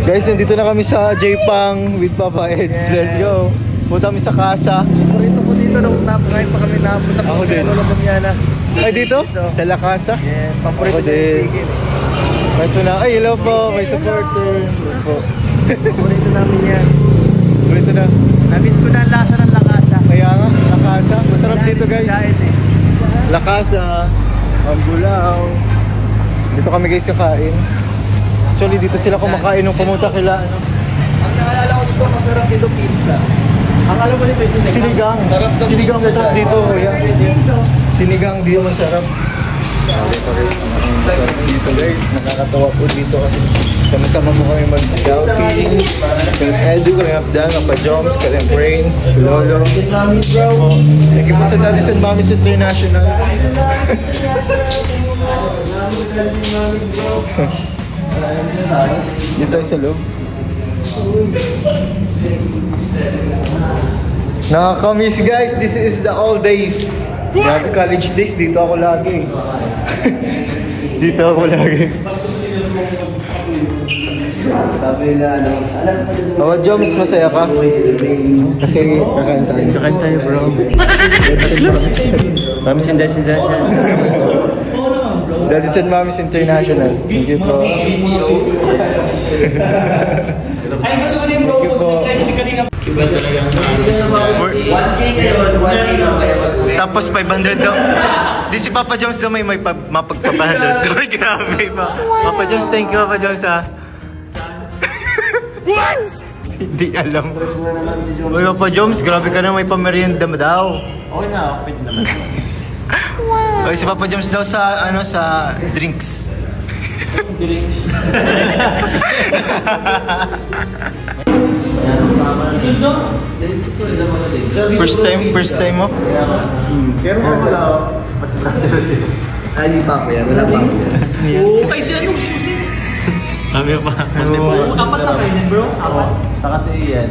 Guys, nandito na kami sa J-Pang with Papa Eds. Let's go. Punta kami sa casa. Paborito ko dito nung ngayon pa kami napunta Ako din. Ay, dito? Sa La Casa? Yes, paborito Ako din. Mas na. Ay, hello po. May supporter. Hello po. Paborito namin yan. Paborito na. Namiss ko na ang lasa ng La Casa. Kaya nga, La Casa. Masarap dito, guys. La Casa. Ang Bulao. Dito kami guys kakain. Actually, dito sila kumakain nung pumunta kila. Ang naalala ko dito, masarap dito pizza. Ang alam mo dito, Sinigang. Sinigang masarap dito, kuya. Sinigang dito masarap. Dito guys, nakakatawa po dito kasi sama-sama mo kami mag-scouting. Kaya Edu, kaya Abdan, Kapajoms, kaya Brain, Lolo. Thank you po sa Daddy San Mamis International. Dito tayo sa loob. Nakakamiss guys, this is the old days. Dati college days, dito ako lagi. Dito ako lagi. Sabi nila, Papa Joms, masaya ka? Kasi kakain tayo. kakain tayo bro. Mami sinda. Daddy San Mamis International. Thank you po. Ay, gusto ko din bro, si kanina. Iba talaga. 1K ngayon, 1K lang kaya Tapos 500 daw. Di si Papa Joms daw may mapagpa-500 daw. Grabe ba? Papa Joms, thank you Papa Joms ha. Hindi alam. Uy Papa Joms, grabe ka na may pamerienda daw. Okay na, okay naman. Uy si Papa Joms daw sa ano sa drinks. First time mo? Pero wala ako. Ay, di pa ako yan. Wala pa ako yan. Oo, ay si ano, si. Kami pa. Apat na kayo bro? Apat. Sa kasi yan.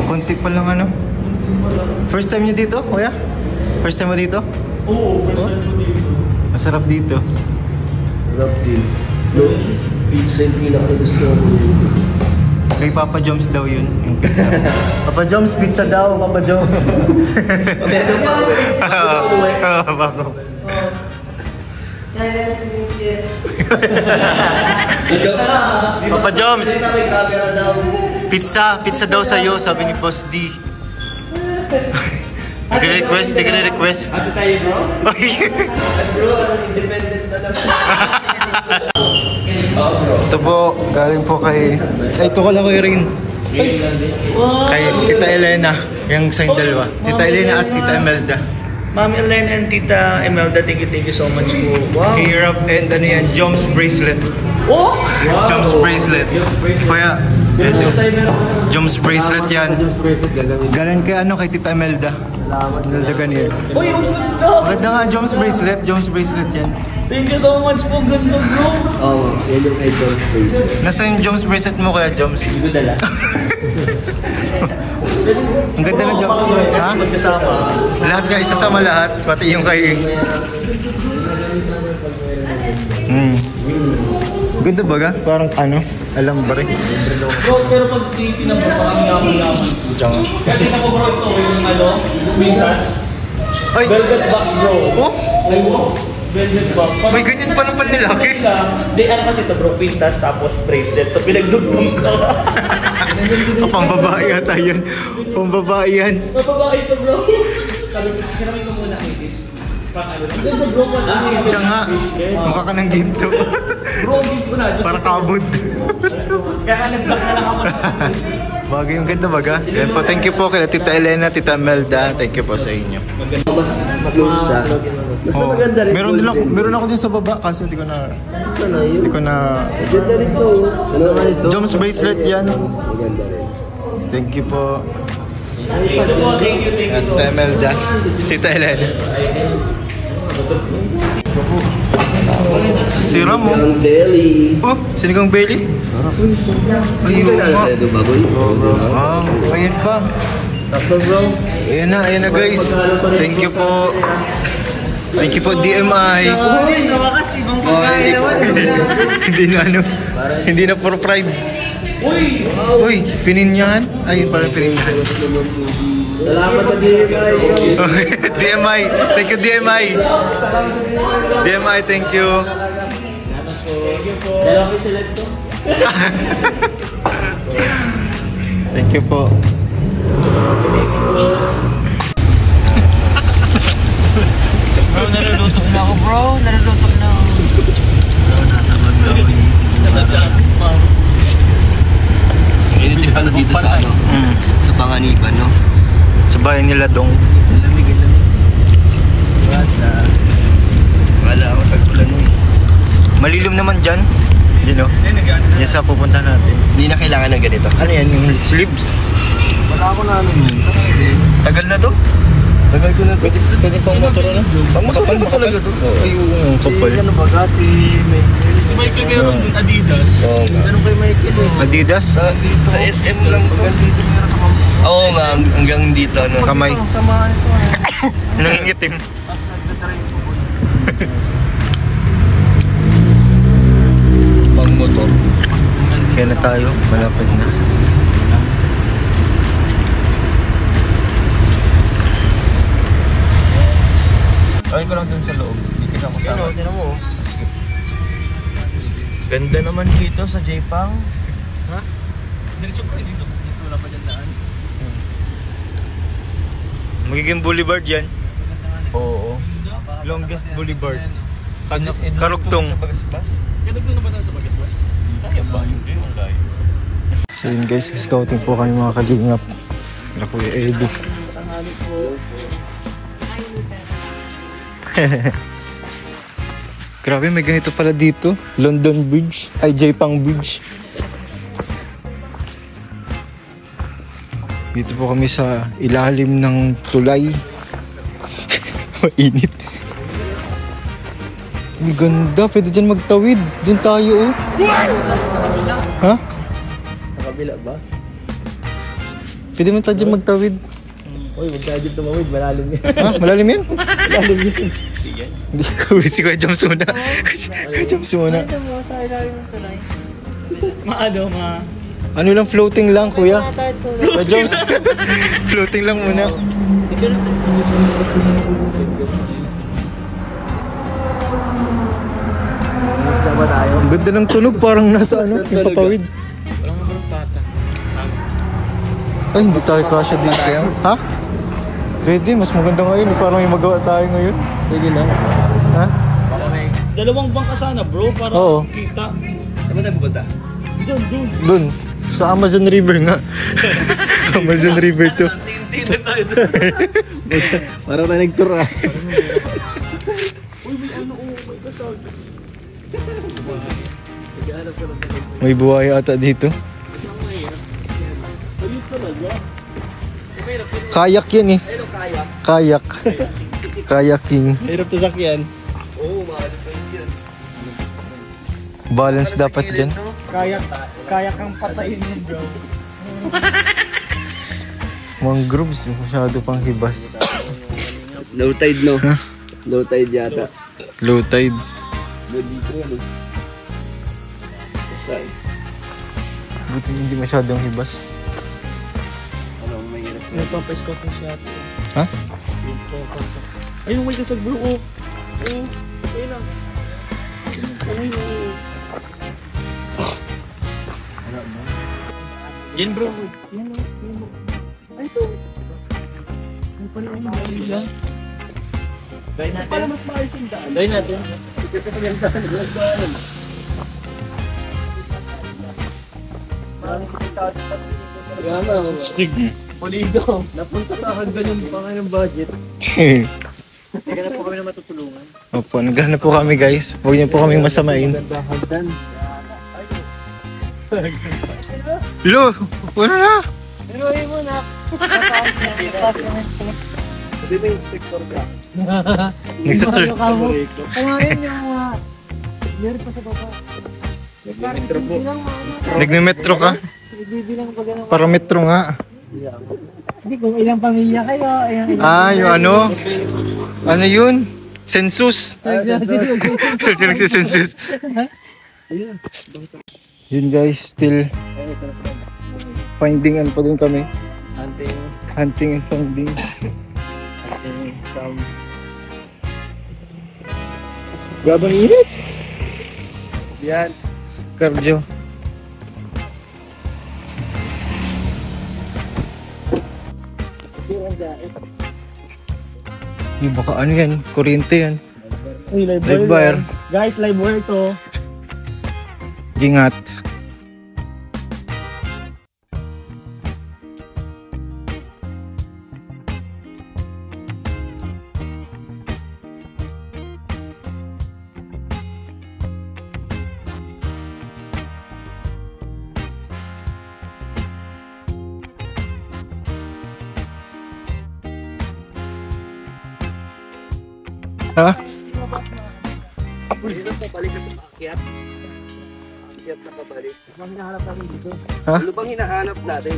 Kunti pa lang ano. First time niyo dito, kuya? First time mo dito? Oo, first time ko dito. Masarap dito. Sarap din. Pizza yung pinaka-gusto ko. Kay Papa Joms daw yun, yung pizza. Papa Joms, pizza daw, Papa Joms. Pero pa ako eh. Bago. Papa Joms, May camera daw. pizza daw sa'yo, sabi ni Boss D. Di ka na-request. Ate tayo bro? Bro, independent na lang. Ito po, galing po kay... Ay, ito ko lang kay Rin. Kay Tita Elena, yung sa dalawa. Tita Elena at Tita Imelda. Mami Ellen and Tita Imelda, thank you so much po. Wow. K-Rap and ano yan, Joms bracelet. Oh! Joms bracelet. Kaya, ito. Joms bracelet yan. Galing kay ano, kay Tita Imelda. Imelda Ganier. Uy, ang ganda! Maganda nga, Joms bracelet yan. Thank you so much po, ganda bro. Oo, yan yung kay Jones Face. Nasaan yung Joms bracelet mo kaya, Joms? Hindi ko dala. Ang ganda ng Joms. Ha? Magkasama. Lahat nga, isasama lahat. Pati yung kay... Ganda ba ga? Parang ano? Alam ba rin? Bro, pero pag titignan mo, parang yaman-yaman. Diyan. Kaya tingnan ko bro, ito yung ano, Wintas. Ay! Velvet box bro. Oh? Ay, wow. Velvet box. May ganyan pa ng panlalaki. Di, ano kasi ito bro, Wintas tapos bracelet. So pinagdugtong ka. Pambabae yata yan. Pambabae yan. Mababae ito bro. Sinabi ko muna kay sis. Ganda bro, Siya nga. Mukha ka ng ginto. bro, hindi ko na. Parang kabod. Kaya ka nag-block na lang ako. Bagay yung ganda baga. Yan po, thank you po kay Tita Elena, Tita Melda. Thank you po sa inyo. Mas close siya. Basta maganda rin. Meron ako din sa baba kasi di ko na... Sana yun. Di ko na... Maganda rin to. Ano naman ito? Joms bracelet yan. Maganda rin. Thank you po. Thank you so Tita much. Melda. Tita Elena. Sira mo. Ang belly. Oh, sinigang belly? Sarap yun. Sige nga. Ito baboy. Wow, ayan pa. Sakto bro. Ayan na guys. Thank you po. Thank you po DMI. Uy, sa wakas ibang pagkain naman. Hindi na ano. Hindi na for pride. Uy, pininyahan? Ayun pala pininyahan. Salamat sa DMI. DMI. Thank you, DMI. DMI, thank you. Dalawa ko select to. Thank you po. Bro, nalulutok na ako bro. Nalulutok na ako. Init yung pala dito sa ano? Sa Panganiban, no? Sa bahay nila dong. Wala ako tagpulan mo eh. Malilim naman dyan. You know? Yan sa pupunta natin. Hindi na kailangan ng ganito. Ano yan? Yung sleeves? Wala ako na ano yun. Tagal na to? Tagal ko na to. Pwede pang motor na? Pang motor na to talaga to. Ayun, yung kapal. Ano ba kasi Michael? Si Michael meron din Adidas. Oo nga. Ganun kay Michael eh. Adidas? Sa SM lang to. Oo nga, hanggang dito. No? Kamay. Samahan ito eh. Nangingitim. Pang motor. Kaya na tayo. Malapit na. Ayun ko lang dun sa loob. Hindi ka kasama. Tinan mo. Ganda naman dito sa J-Pang. Ha? Diretso ko rin dito. Dito wala pa dyan daan. Magiging boulevard yan. Oo. Longest boulevard. Karugtong. Kadagdag na ba tayo sa Bagasbas? Kaya ba? Hindi, ang layo. So yun guys, scouting po kami mga kalingap. Wala Kuya Eddie. Grabe, may ganito pala dito. London Bridge. Ay, J-Pang Bridge. Dito po kami sa ilalim ng tulay. Mainit. Ang ganda. Pwede dyan magtawid. Doon tayo oh. Ha? Sa kabila ba? Pwede mo tayo dyan magtawid. Uy, huwag tayo dito tumawid. Malalim yan. Ha? Malalim yan? Malalim yan. Hindi ko. Si Kuya Joms muna. Kuya Joms muna. Ito mo, sa ilalim ng tulay. Ano lang, floating lang kuya. Matawid tulay. Kuya Joms. Floating lang muna. Tama tayo. Ang ganda ng tunog. Parang nasa ano, yung papawid. Walang mabarong pata. Ay, hindi tayo kasya dito. Ha? Pwede, mas maganda ngayon. Parang may magawa tayo ngayon. Sige lang. Ha? Dalawang bangka sana bro, para Oo. kita. Saan ba tayo pupunta? Doon. Doon. Sa Amazon River nga. Amazon River to. Tintin na tayo doon. Parang tayo nag-tour ah. Uy, may ano, may kasal. May buhay ata dito. Ayun talaga. Kayak yan eh. Ayun, kayak. Kayak. Kayaking. Hirap to sakyan. Oo, maalim pa yun. Balance dapat dyan. Kaya kang patayin mo bro. Mangroves, masyado pang hibas. Low tide no? Low tide yata. Low tide. Dito ano? Saan? Buti hindi masyadong hibas. Ano, mahirap. Nagpapaiskout na siya. Ha? Ayun, may kasag bro. Oh. Oh. Ayun lang. Ayun. Yan bro. Yan bro. Ay ito. Ay pala yung dahil yan. Dahil natin. Pala mas maayos yung daan. Dahil natin. Kaya na, Pulido. Napunta sa hagdan yung pangay ng budget. Teka na po kami na matutulungan. Opo, naghanap po kami guys. Huwag niyo po kaming masamain. Ganda hagdan. Lo, wala na. Inuwi mo na. Hindi ba inspector ka? Nagsasur. Kumain yung mga... Meron pa sa baba. Nagmetro po. Bilang mga... Nagme-metro ka? Ibibilang pa ganun. Para metro nga. Hindi kung ilang pamilya kayo. Ilang Ah, yung ano? Ano yun? Census. Nagsisensus. Yun guys, still Finding and pa din kami. Hunting. Hunting and finding. Hunting from... Gabang init. Yan. Cardio. Yung baka ano yan, kuryente yan. Uy, live Live wire. wire. Guys, live wire to. Gingat. Ha? Dito pabalik kasi paakyat. Akyat na pabalik. Ang hinahanap namin dito. Ha? Ano bang hinahanap natin?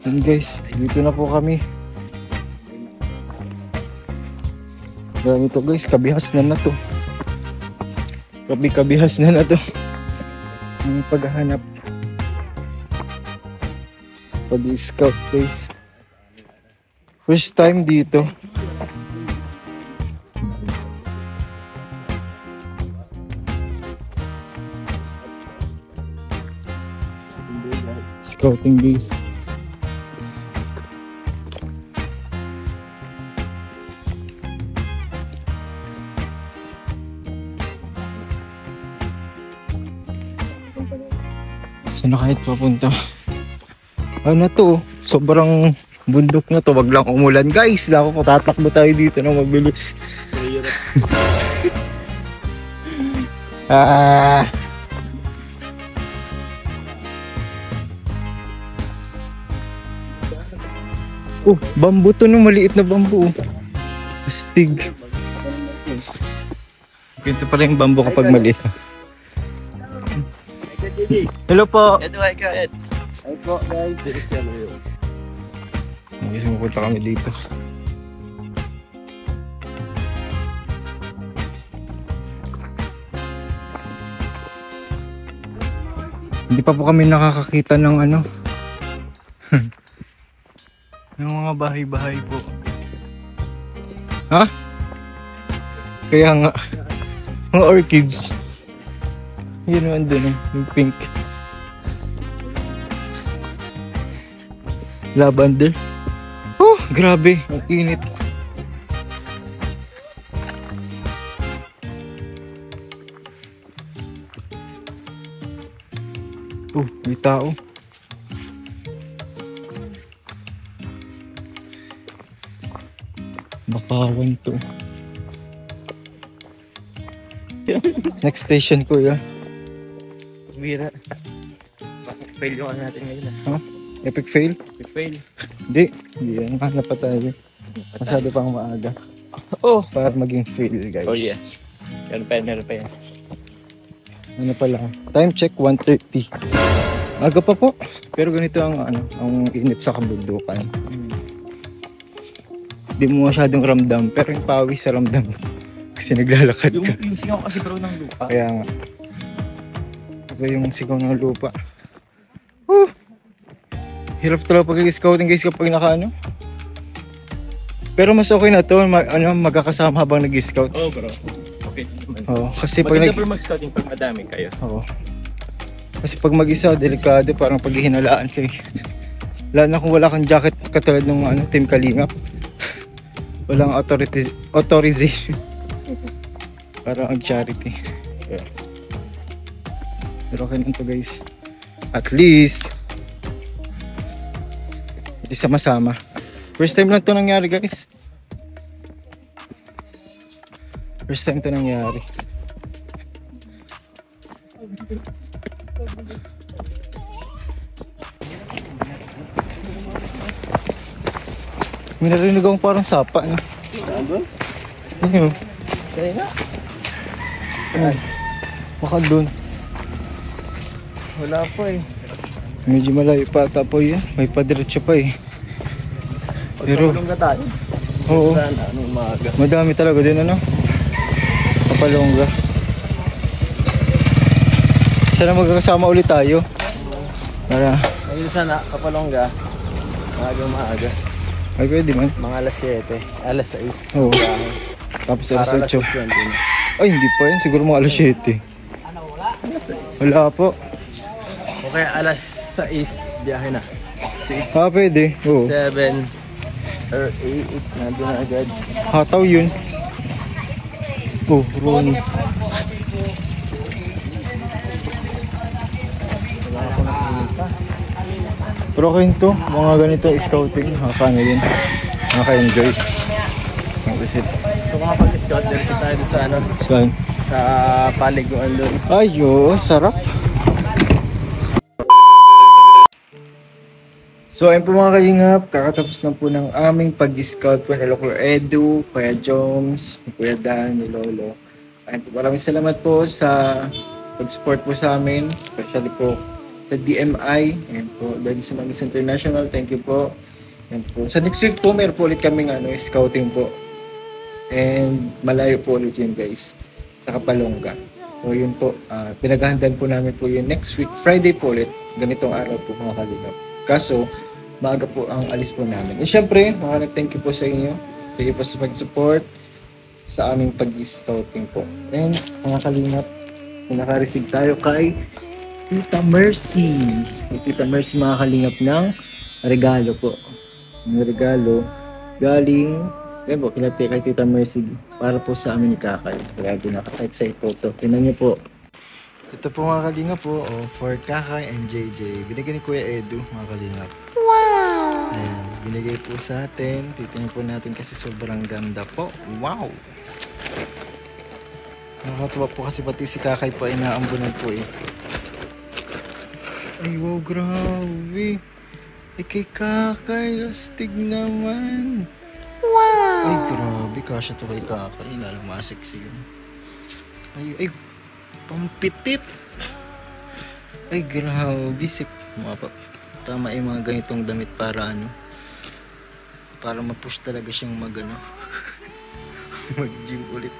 Yun guys, dito na po kami. Dami to guys, kabihas na to. Kabihas na to. Ang paghahanap. Pag-scout guys. First time dito. Scouting guys. Saan na kahit papunta? Ano to? Sobrang bundok na to. Wag lang umulan guys. Dako ko tatakbo tayo dito ng mabilis. Ah. Oh, bambu to no, maliit na bambu. Astig. Ganito pala yung bambu kapag maliit. Hello po. Ed, ay ka, Ed. Ay po, guys. Guys, pupunta kami dito. Hindi pa po kami nakakakita ng ano. Ng mga bahay-bahay po. Ha? Kaya nga. Mga orchids. Yun naman dun eh. Yung pink. Lavender. Oh, grabe. Ang init. Oh, may tao. Bakawan to. Next station ko yun. Bira. Bakit fail yung ano natin ngayon ah? Huh? Epic fail? Epic fail. Hindi. Hindi yan. Hanap pa tayo. Masyado pang maaga. Oh! Para maging fail guys. Oh yeah. Meron pa yan. Ano pala? Time check 1:30. Aga pa po. Pero ganito ang ano, ang init sa kabundukan. Hindi mo masyadong ramdam. Pero yung pawis sa ramdam. Kasi naglalakad ka. Yung singaw kasi bro ng lupa. Kaya nga. Iba yung sigaw ng lupa. Hirap talaga pag-scouting guys kapag naka-ano. Pero mas okay na to, magkakasama habang nag-scout. Oh bro. Okay. Oo, kasi pag maganda bro mag-scouting pag madami kayo. Oo. Kasi pag mag-isa, delikado, parang paghihinalaan kayo. Lalo na kung wala kang jacket katulad ng ano, Team Kalingap. Walang authorization. Parang ang charity. Yeah. Pero okay lang to guys. At least hindi sama-sama. First time lang to nangyari guys. First time to nangyari. May narinig akong parang sapa. No? Ano? Kaya nga. Baka doon. Wala po eh. Medyo malayo pa tapo yan. May padiretso pa eh. Pero Pagpapalong na tayo. oo, Wala na, anong umaga. madami talaga din ano. Kapalongga. Sana magkakasama ulit tayo. Para, Ayun sana, kapalongga. Maaga. ay pwede man. Mga alas 7, alas 6. Oo. Tapos alas Para 8. alas 8 yun din. Ay, hindi pa yun. Siguro mga alas 7. Wala po. Okay, alas 6, biyahe na. 6, Ah, pwede. Oo. 7, or 8, nandun na agad. Hataw yun. Oh, Ron. Pero okay to, mga ganito scouting, nakaka-ano yun, nakaka-enjoy. Kasi, So kung kapag-scout, dito tayo doon sa ano, saan? sa paliguan doon. Ay, oo, sarap. So ayun po mga kalingap, kakatapos na po ng aming pag-scout po nila Kuya Edu, Kuya Joms, ni Kuya Dan, ni Lolo. Ayun po, maraming salamat po sa pag-support po sa amin, especially po sa DMI, ayun po, dahil sa Mamis International, thank you po. Ayun po. Sa next week po, meron po ulit kaming scouting po. And malayo po ulit yun guys, sa Kapalongga. So yun po, pinaghahandaan po namin po yun next week, Friday po ulit, ganitong araw po mga kalingap. Kaso, maaga po ang alis po namin. And syempre, thank you po sa inyo. Thank you po sa pag-support sa aming pag-scouting po. And mga kalingap, naka-receive tayo kay Tita Mercy. Tita Mercy mga kalingap ng regalo po. Yung regalo galing, yan po, kinati kay Tita Mercy para po sa amin ni Kakay. Grabe, nakaka-excite po ito. Tingnan niyo po. Ito po mga kalingap po, for Kakay and JJ. Binigay ni Kuya Edu mga kalingap. Wow! Ayan, binigay po sa atin. Titingnan po natin kasi sobrang ganda po. Wow! Nakakatuwa po kasi pati si Kakay pa inaambunan po eh. Ay wow, grabe! Eh kay Kakay, astig naman! Wow! Ay grabe, kasya to kay Kakay. Lalang maseksi yun. Ay, pampitit! Ay grabe, tama yung mga ganitong damit para para ma-push talaga siyang mag-gym ulit.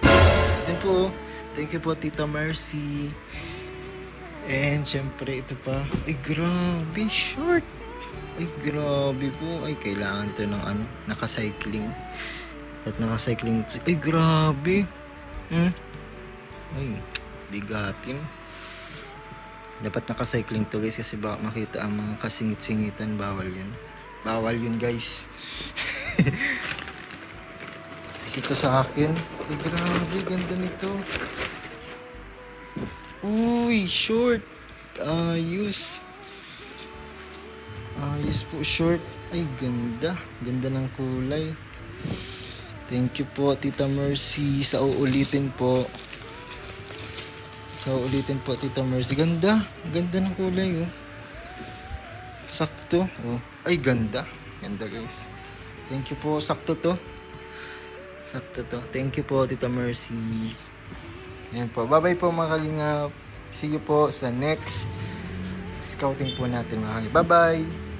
Yan po, thank you po Tita Mercy. And syempre ito pa, ay grabe, short! Ay grabe po, ay kailangan ito ng naka-cycling. At naka-cycling, ay grabe! Ay, bigatin. Dapat naka-cycling to guys kasi baka makita ang mga kasingit-singitan. Bawal yun guys. Ito sa akin, ay grabe, ganda nito. Uy, short. Ayos po, short. Ay ganda ng kulay. Thank you po Tita Mercy. Sa uulitin po Tita Mercy. Ganda ng kulay oh. Sakto oh. Ay ganda guys. Thank you po, sakto to. Thank you po Tita Mercy. Ayan po, bye bye po mga kalingap. See you po sa next scouting po natin mga kalingap. Bye bye.